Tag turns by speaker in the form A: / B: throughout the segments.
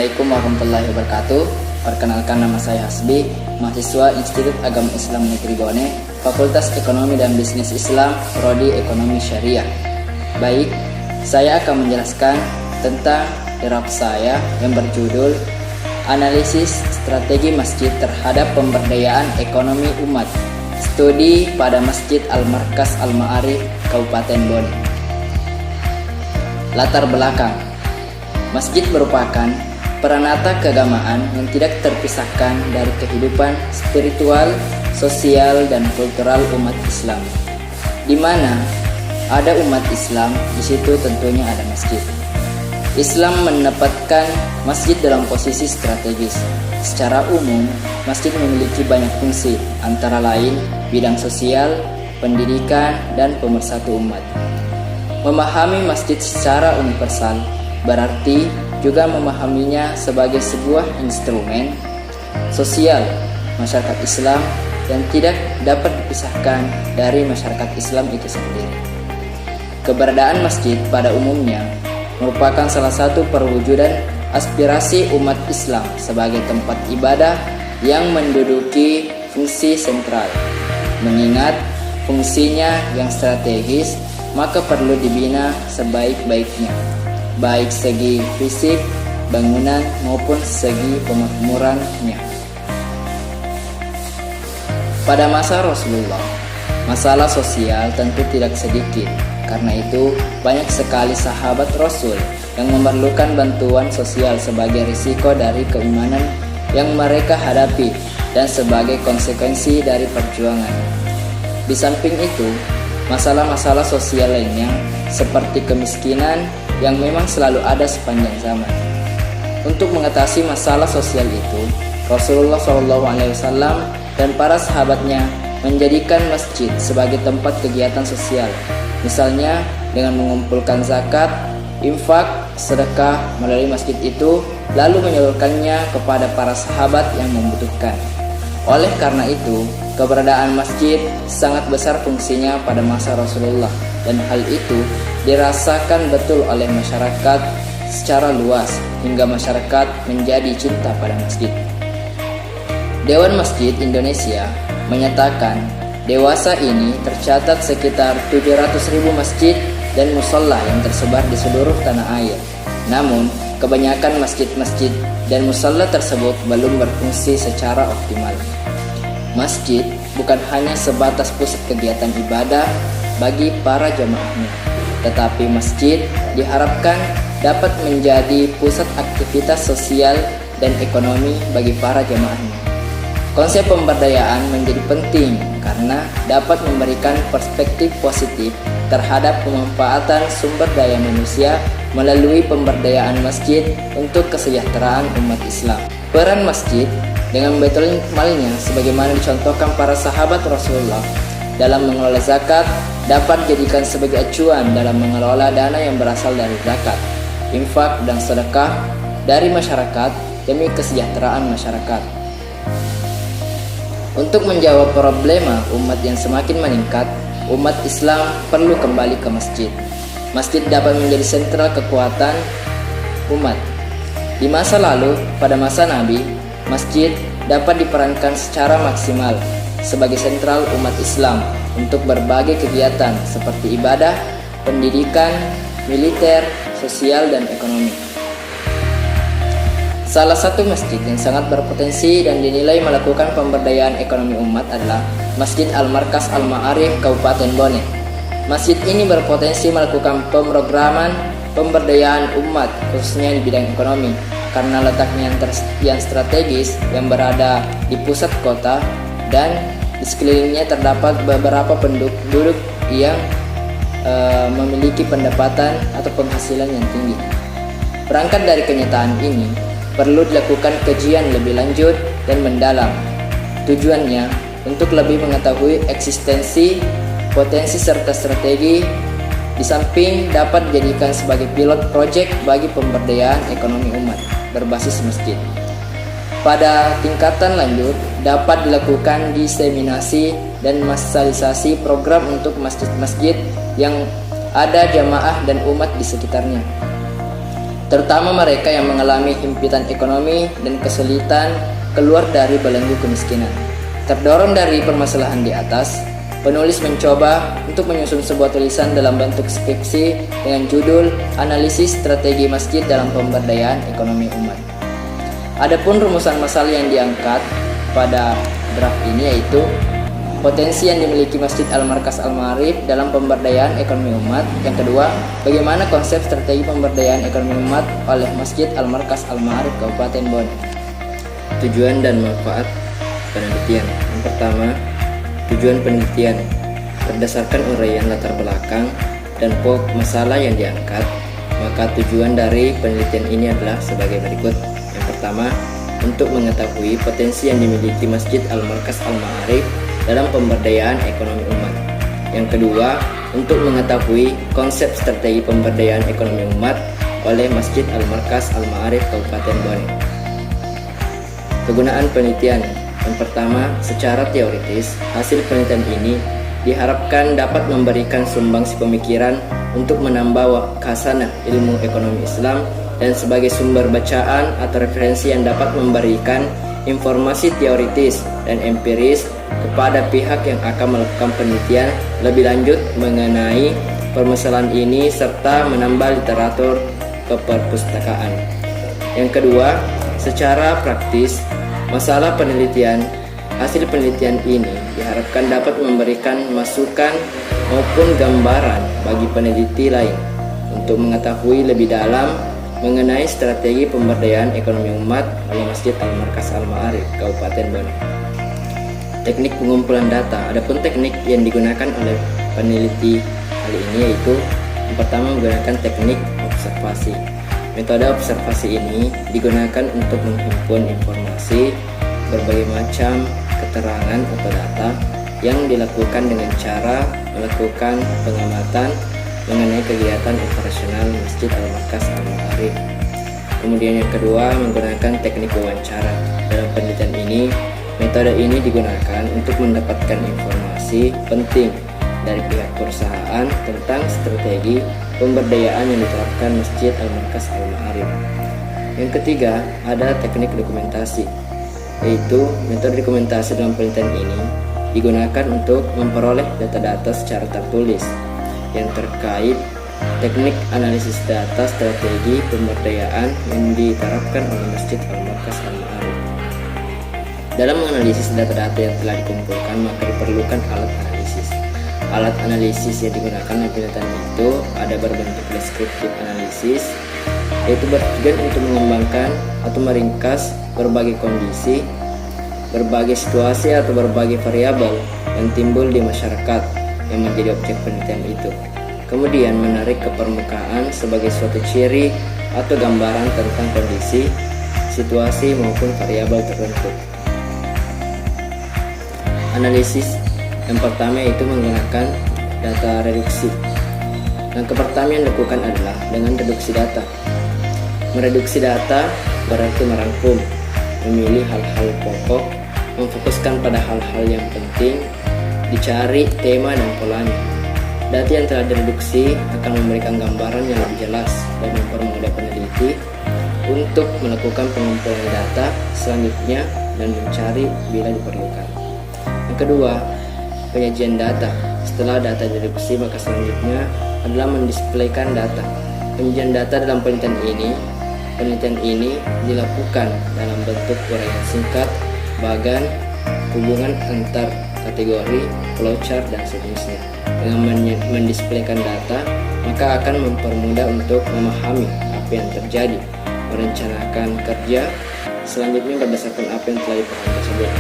A: Assalamualaikum warahmatullahi wabarakatuh. Perkenalkan, nama saya Hasbi, mahasiswa Institut Agama Islam Negeri Bone, Fakultas Ekonomi dan Bisnis Islam, Prodi Ekonomi Syariah. Baik, saya akan menjelaskan tentang draft saya yang berjudul Analisis Strategi Masjid Terhadap Pemberdayaan Ekonomi Umat, Studi pada Masjid Al-Markas Al-Ma'arif, Kabupaten Bone. Latar belakang: masjid merupakan peranata keagamaan yang tidak terpisahkan dari kehidupan spiritual, sosial, dan kultural umat Islam. Di mana ada umat Islam, di situ tentunya ada masjid. Islam menempatkan masjid dalam posisi strategis. Secara umum, masjid memiliki banyak fungsi, antara lain bidang sosial, pendidikan, dan pemersatu umat. Memahami masjid secara universal berarti juga memahaminya sebagai sebuah instrumen sosial masyarakat Islam yang tidak dapat dipisahkan dari masyarakat Islam itu sendiri. Keberadaan masjid pada umumnya merupakan salah satu perwujudan aspirasi umat Islam sebagai tempat ibadah yang menduduki fungsi sentral. Mengingat fungsinya yang strategis, maka perlu dibina sebaik-baiknya, baik segi fisik, bangunan maupun segi pemakmurannya. Pada masa Rasulullah, masalah sosial tentu tidak sedikit. Karena itu, banyak sekali sahabat Rasul yang memerlukan bantuan sosial sebagai risiko dari keimanan yang mereka hadapi dan sebagai konsekuensi dari perjuangan. Di samping itu, masalah-masalah sosial lainnya seperti kemiskinan yang memang selalu ada sepanjang zaman. Untuk mengatasi masalah sosial itu, Rasulullah SAW dan para sahabatnya menjadikan masjid sebagai tempat kegiatan sosial. Misalnya dengan mengumpulkan zakat, infak, sedekah melalui masjid itu, lalu menyalurkannya kepada para sahabat yang membutuhkan. Oleh karena itu, keberadaan masjid sangat besar fungsinya pada masa Rasulullah, dan hal itu dirasakan betul oleh masyarakat secara luas hingga masyarakat menjadi cinta pada masjid. Dewan Masjid Indonesia menyatakan dewasa ini tercatat sekitar 700.000 masjid dan musola yang tersebar di seluruh tanah air. Namun, kebanyakan masjid-masjid dan musola tersebut belum berfungsi secara optimal. Masjid bukan hanya sebatas pusat kegiatan ibadah bagi para jamaahnya, tetapi masjid diharapkan dapat menjadi pusat aktivitas sosial dan ekonomi bagi para jamaahnya. Konsep pemberdayaan menjadi penting karena dapat memberikan perspektif positif terhadap pemanfaatan sumber daya manusia melalui pemberdayaan masjid untuk kesejahteraan umat Islam. Peran masjid dengan betul malnya sebagaimana dicontohkan para sahabat Rasulullah dalam mengelola zakat dapat dijadikan sebagai acuan dalam mengelola dana yang berasal dari zakat, infak, dan sedekah dari masyarakat demi kesejahteraan masyarakat. Untuk menjawab problema umat yang semakin meningkat, umat Islam perlu kembali ke masjid. Masjid dapat menjadi sentral kekuatan umat. Di masa lalu, pada masa Nabi, masjid dapat diperankan secara maksimal sebagai sentral umat Islam untuk berbagai kegiatan seperti ibadah, pendidikan, militer, sosial, dan ekonomi. Salah satu masjid yang sangat berpotensi dan dinilai melakukan pemberdayaan ekonomi umat adalah Masjid Al-Markas Al-Ma'arif, Kabupaten Bone. Masjid ini berpotensi melakukan pemrograman pemberdayaan umat khususnya di bidang ekonomi karena letaknya yang strategis yang berada di pusat kota dan di sekelilingnya terdapat beberapa penduduk yang memiliki pendapatan atau penghasilan yang tinggi. Berangkat dari kenyataan ini, perlu dilakukan kajian lebih lanjut dan mendalam. Tujuannya untuk lebih mengetahui eksistensi, potensi, serta strategi, di samping dapat dijadikan sebagai pilot project bagi pemberdayaan ekonomi umat berbasis masjid. Pada tingkatan lanjut, dapat dilakukan diseminasi dan massalisasi program untuk masjid-masjid yang ada jamaah dan umat di sekitarnya. terutama mereka yang mengalami himpitan ekonomi dan kesulitan keluar dari belenggu kemiskinan. Terdorong dari permasalahan di atas, penulis mencoba untuk menyusun sebuah tulisan dalam bentuk skripsi dengan judul Analisis Strategi Masjid dalam Pemberdayaan Ekonomi Umat. Adapun rumusan masalah yang diangkat pada draft ini yaitu potensi yang dimiliki Masjid Al-Markas Al-Ma'arif dalam pemberdayaan ekonomi umat. Yang kedua, bagaimana konsep strategi pemberdayaan ekonomi umat oleh Masjid Al-Markas Al-Ma'arif Kabupaten Bon. Tujuan dan manfaat penelitian. Yang pertama, tujuan penelitian berdasarkan uraian latar belakang dan pokok masalah yang diangkat, maka tujuan dari penelitian ini adalah sebagai berikut. Yang pertama, untuk mengetahui potensi yang dimiliki Masjid Al-Markas Al-Ma'arif dalam pemberdayaan ekonomi umat. Yang kedua, untuk mengetahui konsep strategi pemberdayaan ekonomi umat oleh Masjid Al-Markas Al-Ma'arif Kabupaten Bone. Kegunaan penelitian. Yang pertama, secara teoritis, hasil penelitian ini diharapkan dapat memberikan sumbangsi pemikiran untuk menambah khasanah ilmu ekonomi Islam dan sebagai sumber bacaan atau referensi yang dapat memberikan informasi teoritis dan empiris kepada pihak yang akan melakukan penelitian lebih lanjut mengenai permasalahan ini serta menambah literatur keperpustakaan. Yang kedua, secara praktis, masalah penelitian, hasil penelitian ini diharapkan dapat memberikan masukan maupun gambaran bagi peneliti lain untuk mengetahui lebih dalam mengenai strategi pemberdayaan ekonomi umat oleh Masjid Al-Markas Al-Ma'arif Kabupaten Bone. Teknik pengumpulan data. Adapun teknik yang digunakan oleh peneliti kali ini yaitu yang pertama menggunakan teknik observasi. Metode observasi ini digunakan untuk menghimpun informasi berbagai macam keterangan atau data yang dilakukan dengan cara melakukan pengamatan mengenai kegiatan operasional Masjid Al-Markas Al-Ma'arif. Kemudian yang kedua, menggunakan teknik wawancara. Dalam penelitian ini, metode ini digunakan untuk mendapatkan informasi penting dari pihak perusahaan tentang strategi pemberdayaan yang diterapkan Masjid Al-Markas Al-Ma'arif. Yang ketiga, ada teknik dokumentasi, yaitu metode dokumentasi dalam penelitian ini digunakan untuk memperoleh data-data secara tertulis yang terkait teknik analisis data strategi pemberdayaan yang diterapkan oleh Masjid Al-Markas Al-Ma'arif. Dalam menganalisis data-data yang telah dikumpulkan, maka diperlukan alat analisis. Alat analisis yang digunakan dalam penelitian itu ada berbentuk deskriptif analisis, yaitu bertujuan untuk mengembangkan atau meringkas berbagai kondisi, berbagai situasi atau berbagai variabel yang timbul di masyarakat yang menjadi objek penelitian itu. Kemudian menarik ke permukaan sebagai suatu ciri atau gambaran tentang kondisi, situasi maupun variabel tertentu. Analisis yang pertama yaitu menggunakan data reduksi. Langkah pertama yang dilakukan adalah dengan reduksi data. Mereduksi data berarti merangkum, memilih hal-hal pokok, memfokuskan pada hal-hal yang penting, dicari tema dan polanya. Data yang telah direduksi akan memberikan gambaran yang lebih jelas dan mempermudah peneliti untuk melakukan pengumpulan data selanjutnya dan mencari bila diperlukan. Yang kedua, penyajian data. Setelah data direduksi, maka selanjutnya adalah mendisplaykan data. Penyajian data dalam penelitian ini dilakukan dalam bentuk uraian singkat, bagan, hubungan antar kategori, flowchart, dan sejenisnya. Dengan mendisplaykan data, maka akan mempermudah untuk memahami apa yang terjadi, merencanakan kerja selanjutnya berdasarkan apa yang telah dipahami tersebut.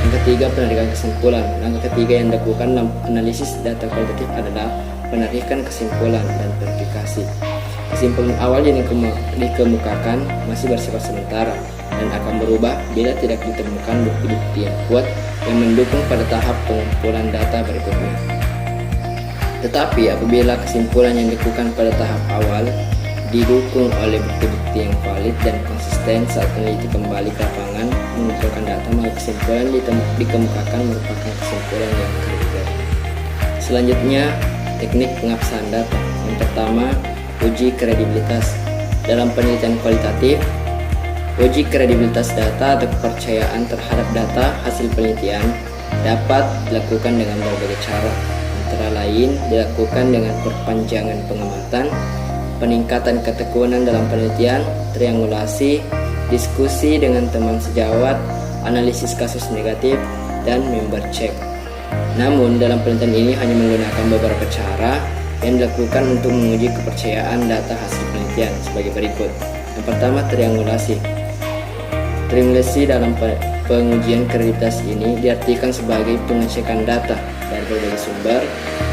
A: Yang ketiga, penarikan kesimpulan. Langkah ketiga yang dilakukan dalam analisis data kualitatif adalah penarikan kesimpulan dan verifikasi. Kesimpulan awal yang dikemukakan masih bersifat sementara dan akan berubah bila tidak ditemukan bukti-bukti yang kuat yang mendukung pada tahap pengumpulan data berikutnya. Tetapi apabila kesimpulan yang dilakukan pada tahap awal didukung oleh bukti-bukti yang valid dan konsisten saat peneliti kembali ke lapangan mengumpulkan data, maka kesimpulan dikemukakan merupakan kesimpulan yang kredibel. Selanjutnya, teknik pengabsahan data. Yang pertama, uji kredibilitas. Dalam penelitian kualitatif, uji kredibilitas data atau kepercayaan terhadap data hasil penelitian dapat dilakukan dengan berbagai cara, antara lain dilakukan dengan perpanjangan pengamatan, peningkatan ketekunan dalam penelitian, triangulasi, diskusi dengan teman sejawat, analisis kasus negatif, dan member check. Namun dalam penelitian ini hanya menggunakan beberapa cara yang dilakukan untuk menguji kepercayaan data hasil penelitian sebagai berikut. Yang pertama, triangulasi. Triangulasi dalam pengujian kredibilitas ini diartikan sebagai pengecekan data dari berbagai sumber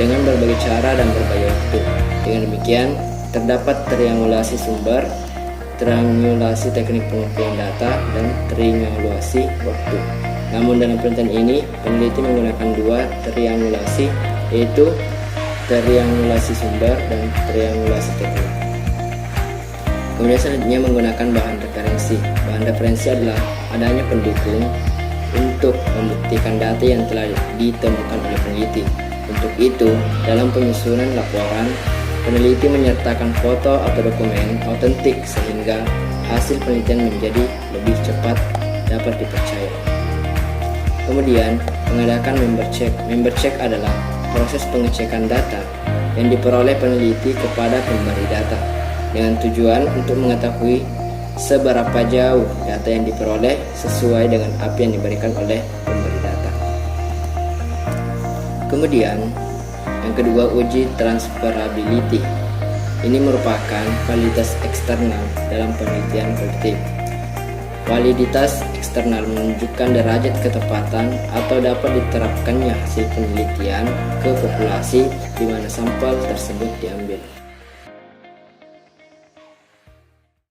A: dengan berbagai cara dan berbagai waktu. Dengan demikian, terdapat triangulasi sumber, triangulasi teknik pengumpulan data, dan triangulasi waktu. Namun dalam penelitian ini, peneliti menggunakan dua triangulasi, yaitu triangulasi sumber dan triangulasi teknik. Kemudian selanjutnya menggunakan bahan referensi. Bahan referensi adalah adanya pendukung untuk membuktikan data yang telah ditemukan oleh peneliti. Untuk itu, dalam penyusunan laporan, peneliti menyertakan foto atau dokumen otentik sehingga hasil penelitian menjadi lebih cepat dapat dipercaya. Kemudian, mengadakan member check. Member check adalah proses pengecekan data yang diperoleh peneliti kepada pemberi data dengan tujuan untuk mengetahui seberapa jauh data yang diperoleh sesuai dengan apa yang diberikan oleh pemberi data. Kemudian, yang kedua, uji transferability. Ini merupakan validitas eksternal dalam penelitian kualitatif. Validitas eksternal menunjukkan derajat ketepatan atau dapat diterapkannya hasil penelitian ke populasi di mana sampel tersebut diambil.